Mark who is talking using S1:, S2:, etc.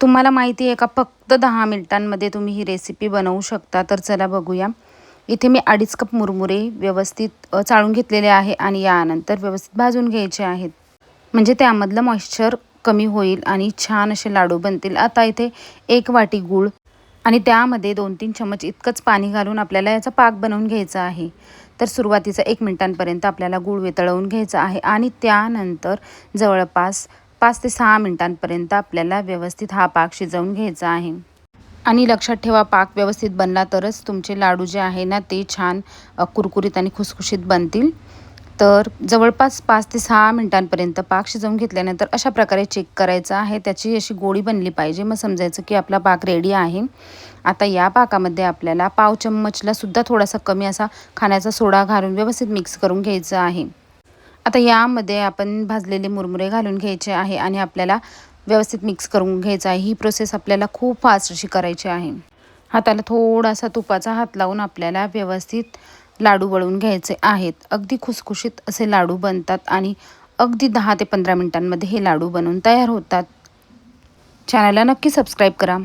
S1: तुम्हाला माहिती आहे का, फक्त 10 मिनिटांमध्ये तुम्ही ही रेसिपी बनवू शकता. तर चला बघूया. इथे मी 2.5 कप मुरमुरे व्यवस्थित चाळून घेतलेले आहे आणि यानंतर व्यवस्थित भाजून घ्यायचे आहेत. म्हणजे त्यामधलं मॉइश्चर कमी होईल आणि छान असे लाडू बनतील. आता इथे 1 वाटी गूळ आणि त्यामध्ये 2-3 चमच इतकंच पाणी घालून आपल्याला याचा पाक बनवून घ्यायचा आहे. तर सुरुवातीचा 1 मिनिटांपर्यंत आपल्याला गूळ वितळवून घ्यायचा आहे आणि त्यानंतर जवळपास 5 ते 6 मिनिटांपर्यंत आपल्याला व्यवस्थित हा पाक शिजवून घ्यायचा आहे. आणि लक्षात ठेवा, पाक व्यवस्थित बनला तरच तुमचे लाडू जे आहे ना ते छान कुरकुरीत आणि खुसखुशीत बनतील. तर जवळपास 5 ते 6 मिनिटांपर्यंत पाक शिजवून घेतल्यानंतर अशा प्रकारे चेक करायचं आहे. त्याची अशी गोळी बनली पाहिजे. मग समजायचं की आपला पाक रेडी आहे. आता या पाकामध्ये आपल्याला पाव चम्मचला सुद्धा थोडासा कमी असा खाण्याचा सोडा घालून व्यवस्थित मिक्स करून घ्यायचं आहे. आता यामध्ये आपण भाजलेले मुरमुरे घालून घ्यायचे आहे आणि आपल्याला व्यवस्थित मिक्स करून घ्यायचं आहे. ही प्रोसेस आपल्याला खूप फास्ट अशी करायची आहे. हाताला थोडासा तुपाचा हात लावून आपल्याला व्यवस्थित लाडू वळून घ्यायचे आहेत. अगदी खुसखुशीत असे लाडू बनतात आणि अगदी 10 ते 15 मिनिटांमध्ये हे लाडू बनवून तयार होतात. चॅनलला नक्की सबस्क्राईब करा.